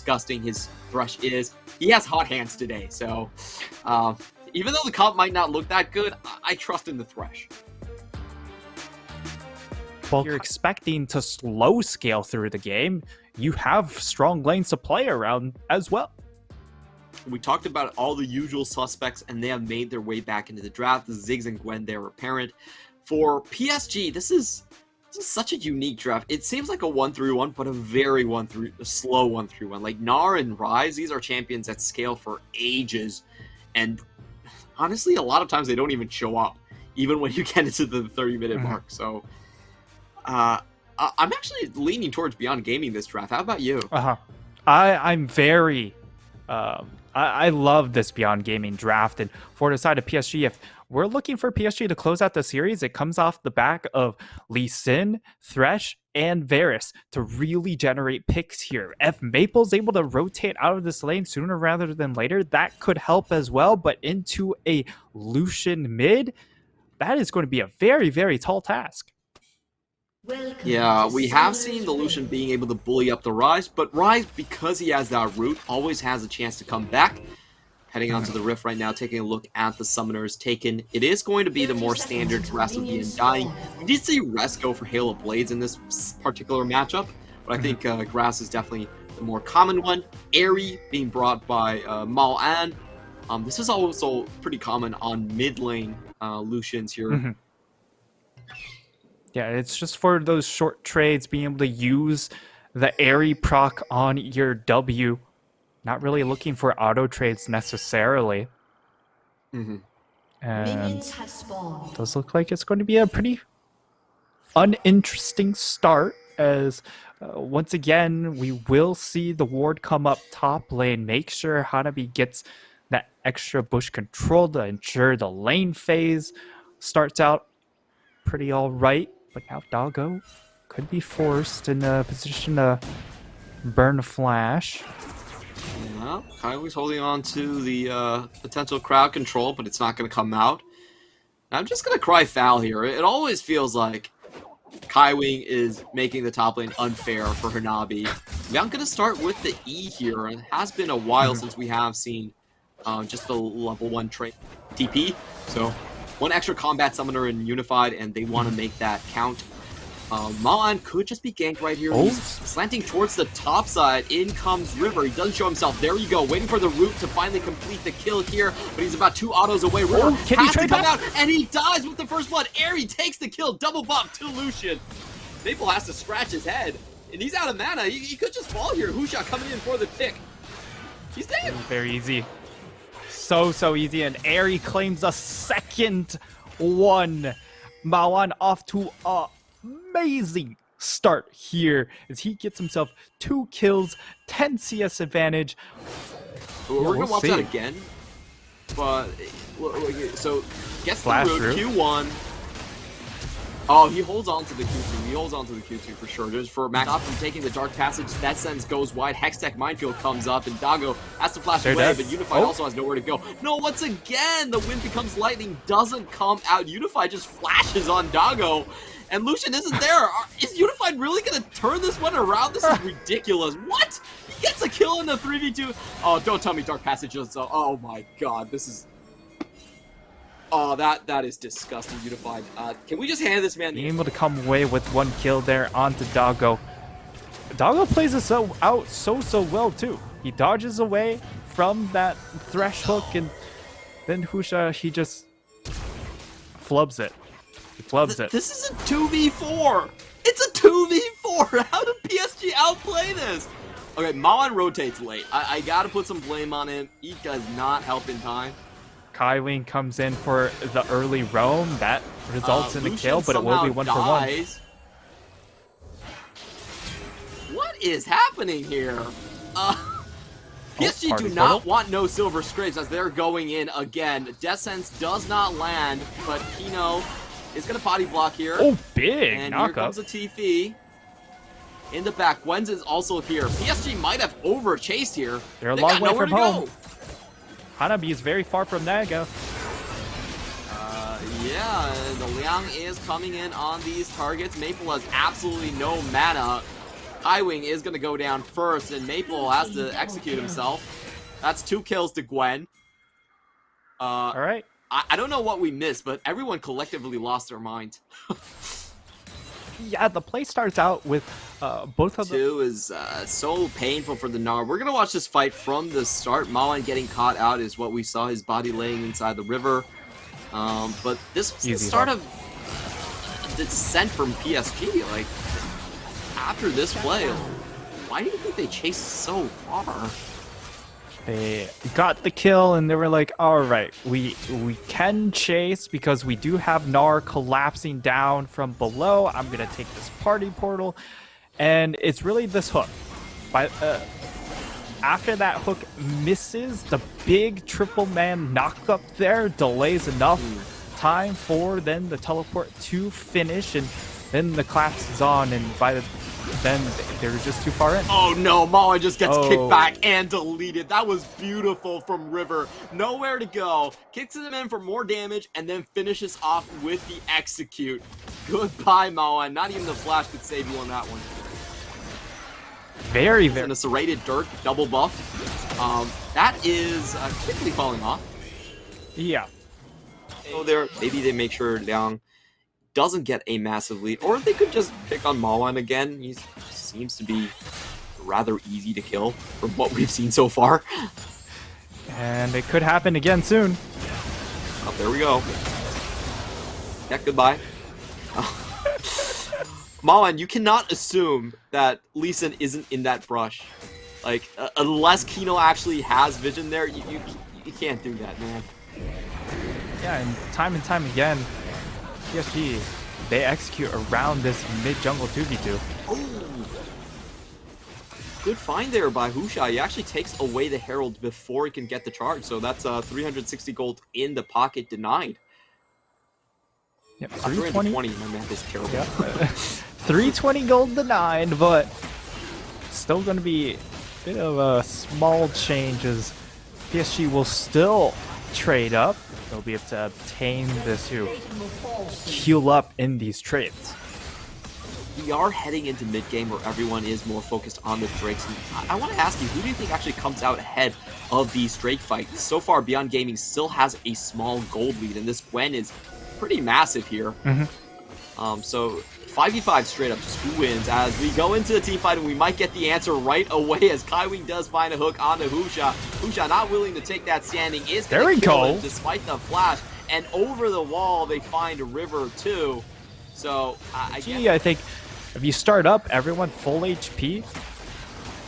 disgusting his Thresh is. He has hot hands today, so even though the comp might not look that good, I trust in the Thresh. Well, you're expecting to slow scale through the game. You have strong lanes to play around as well. We talked about all the usual suspects, and they have made their way back into the draft. The Ziggs and Gwen there were apparent. For PSG, this is such a unique draft. It seems like a 1-3-1, but a very slow 1-3-1. Like Gnar and Ryze, these are champions that scale for ages, and honestly, a lot of times they don't even show up, even when you get into the 30-minute mark. So, I'm actually leaning towards Beyond Gaming this draft. How about you? I'm very. I love this Beyond Gaming draft, and for the side of PSG, if we're looking for PSG to close out the series, it comes off the back of Lee Sin, Thresh, and Varus to really generate picks here. If Maple's able to rotate out of this lane sooner rather than later, that could help as well, but into a Lucian mid, that is going to be a very, very tall task. Yeah, we have seen the Lucian being able to bully up the Ryze, but Ryze, because he has that root, always has a chance to come back. Heading onto the Rift right now, taking a look at the Summoners taken. It is going to be the more standard Grass of the Undying. We did see Rest go for Hail of Blades in this particular matchup, but I think Grass is definitely the more common one. Airy being brought by Mal-An. This is also pretty common on mid lane Lucians here. Yeah, it's just for those short trades, being able to use the Airy proc on your W. Not really looking for auto trades necessarily. And it does look like it's going to be a pretty uninteresting start, as once again, we will see the ward come up top lane. Make sure Hanabi gets that extra bush control to ensure the lane phase starts out pretty all right. But now Doggo could be forced in a position to burn a flash. Yeah, Kylie's holding on to the potential crowd control, but it's not going to come out. I'm just going to cry foul here. It always feels like Kaiwing is making the top lane unfair for Hanabi. I'm going to start with the E here. It has been a while since we have seen just the level 1 trait TP. So one extra combat summoner in Unified, and they want to make that count. Mal-An could just be ganked right here. He's slanting towards the top side. In comes River. He doesn't show himself. There you go. Waiting for the root to finally complete the kill here, but he's about 2 autos away. River has to come out, and he dies with the first blood. Airy takes the kill. Double buff to Lucian. Maple has to scratch his head, and he's out of mana. He could just fall here. Husha coming in for the pick. He's dead. Very easy. So easy, and Airy claims a second one. Mal-An off to a amazing start here as he gets himself 2 kills, 10 CS advantage. We're gonna watch that again, but so gets the root Q1. Oh, he holds on to the Q2. He holds on to the Q2 for sure. Just for Max from taking the Dark Passage, that sense goes wide. Hextech Minefield comes up, and Doggo has to flash away, but Unified also has nowhere to go. No, once again, the wind becomes lightning, doesn't come out. Unified just flashes on Doggo, and Lucian isn't there. Is Unified really going to turn this one around? This is ridiculous. What? He gets a kill in the 3v2. Oh, don't tell me Dark Passage is... Oh my god, this is... Oh, that is disgusting, Unified. Can we just hand this man... Being able to come away with 1 kill there onto Doggo. Doggo plays this out so well, too. He dodges away from that Thresh hook, and then Husha, he just flubs it. He flubs it. This is a 2v4! It's a 2v4! How did PSG outplay this? Okay, Mal-An rotates late. I gotta put some blame on him. He does not help in time. Kaiwing comes in for the early roam. That results in a kill, but it will be 1 for 1. What is happening here? PSG do not want no Silver Scrapes as they're going in again. Death Sense does not land, but Kino is going to body block here. Oh, big and knockup. Here comes a TP. In the back, Gwen's is also here. PSG might have over-chased here. They're a long way from home. Hanabi is very far from Naga. Yeah, the Liang is coming in on these targets. Maple has absolutely no mana. Kaiwing is going to go down first, and Maple has to execute himself. That's 2 kills to Gwen. All right. I don't know what we missed, but everyone collectively lost their mind. Yeah, the play starts out with both of them. 2 is so painful for the Gnar. We're going to watch this fight from the start. Mawan getting caught out is what we saw, his body laying inside the river. But this was the start of the descent from PSG. Like, after this play, why do you think they chased so far? They got the kill and they were like, all right, we can chase because we do have Gnar collapsing down from below. I'm going to take this party portal. And it's really this hook. After that hook misses, the big triple man knock up there delays enough time for then the teleport to finish. And then the collapse is on, and then they're just too far in. Oh no, Mala just gets kicked back and deleted. That was beautiful from River. Nowhere to go. Kicks him in for more damage and then finishes off with the execute. Goodbye, Mala. Not even the flash could save you on that one. Very. And a serrated dirt double buff. That is quickly falling off. Yeah. So maybe they make sure Liang doesn't get a massive lead, or they could just pick on Mawan again. He seems to be rather easy to kill from what we've seen so far. And it could happen again soon. Oh, there we go. Yeah, goodbye. Mawan, you cannot assume that Lee Sin isn't in that brush. Like, unless Kino actually has vision there, you can't do that, man. Yeah, and time again, PSG, they execute around this mid-jungle 2v2. Oh. Good find there by Husha. He actually takes away the Herald before he can get the charge, so that's 360 gold in the pocket denied. Yep, 320. My math is terrible. Yep. 320 gold denied, but still going to be a bit of a small change as PSG will still trade up. They'll be able to obtain this to heal up in these trades. We are heading into mid-game where everyone is more focused on the Drakes. I want to ask you, who do you think actually comes out ahead of these Drake fights? So far, Beyond Gaming still has a small gold lead, and this Gwen is pretty massive here. So 5v5 straight up, just who wins as we go into the team fight, and we might get the answer right away as Kaiwing does find a hook onto Husha. Husha not willing to take that standing, is going to kill him despite the flash, and over the wall they find a River too. So I think if you start up everyone full HP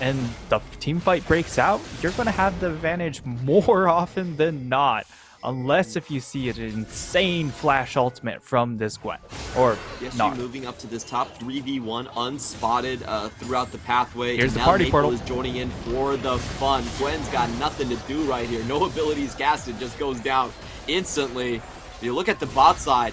and the team fight breaks out, you're going to have the advantage more often than not. Unless if you see an insane flash ultimate from this Gwen. Or not. Moving up to this top 3v1 unspotted throughout the pathway. Here's the now party Maple portal. is joining in for the fun. Gwen's got nothing to do right here. No abilities casted, just goes down instantly. If you look at the bot side,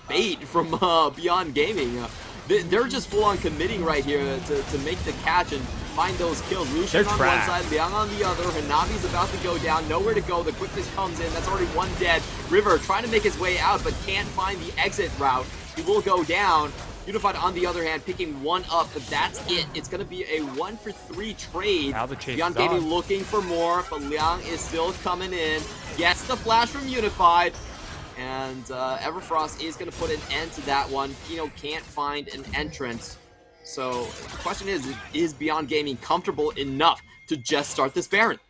bait from Beyond Gaming. They're just full on committing right here to make the catch and find those kills. Lucian on one side, Liang on the other. Hanabi's about to go down. Nowhere to go. The quickness comes in. That's already one dead. River trying to make his way out, but can't find the exit route. He will go down. Unified, on the other hand, picking one up, but that's it. It's going to be a 1-for-3 trade. Now the chase Beyond is Gaming on. looking for more, but Liang is still coming in. Gets the flash from Unified. And Everfrost is going to put an end to that one. Kino can't find an entrance. So the question is Beyond Gaming comfortable enough to just start this Baron?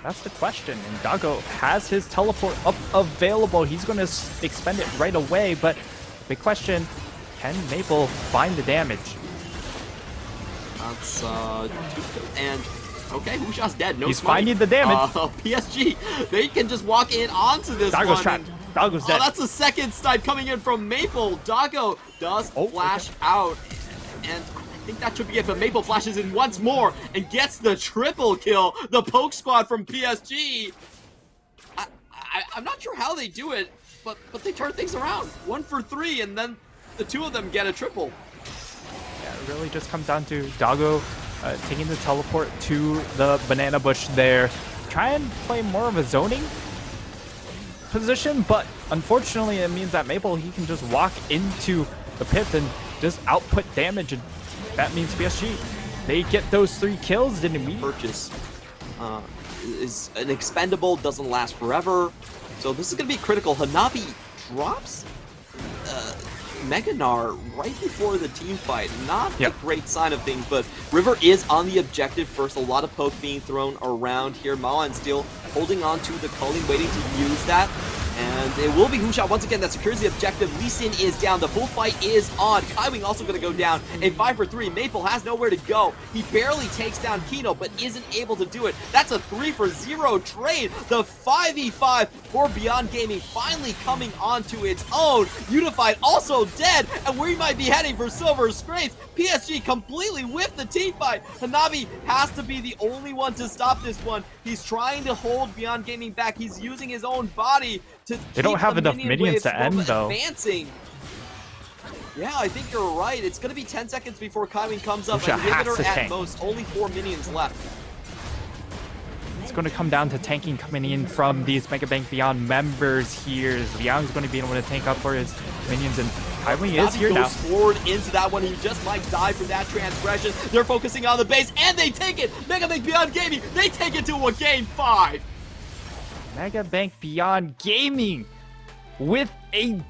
That's the question. And Dago has his teleport up available. He's going to expend it right away. But big question, can Maple find the damage? That's 2 kills. And okay, Husha's dead. No He's smoke. finding the damage. PSG, they can just walk in onto this Dago's one. trapped. Dago's dead. That's the second snipe coming in from Maple. Dago does flash out. And I think that should be it, but Maple flashes in once more and gets the triple kill. The poke squad from PSG. I'm not sure how they do it, but they turn things around. 1-for-3, and then the 2 of them get a triple. Yeah, it really just comes down to Dago taking the teleport to the banana bush there. Try and play more of a zoning position, but unfortunately it means that Maple, he can just walk into the pit and just output damage and that means PSG, they get those 3 kills, didn't we? Purchase is an expendable, doesn't last forever. So this is going to be critical. Hanabi drops Meganar right before the team fight. Not a great sign of things, but River is on the objective first. A lot of poke being thrown around here. Mao and Steel holding on to the culling, waiting to use that. And it will be Hushao once again that secures the objective. Lee Sin is down. The full fight is on. Kaiwing also going to go down. A 5 for 3. Maple has nowhere to go. He barely takes down Kino, but isn't able to do it. That's a 3 for 0 trade. The 5v5 for Beyond Gaming finally coming onto its own. Unified also dead, and we might be heading for Silver Scrapes. PSG completely whipped the team fight. Hanabi has to be the only one to stop this one. He's trying to hold Beyond Gaming back. He's using his own body to they don't have enough minions to end, though. Advancing. Yeah, I think you're right. It's going to be 10 seconds before Kaiwing comes up. Husha has to at tank. most, only 4 minions left. It's going to come down to tanking coming in from these Mega Bank Beyond members here. Liang is going to be able to tank up for his minions, and Kaiwing is here now. Forward into that one. He just might die from that transgression. They're focusing on the base, and they take it. Mega Bank Beyond Gaming, they take it to a game 5. Mega Bank Beyond Gaming with a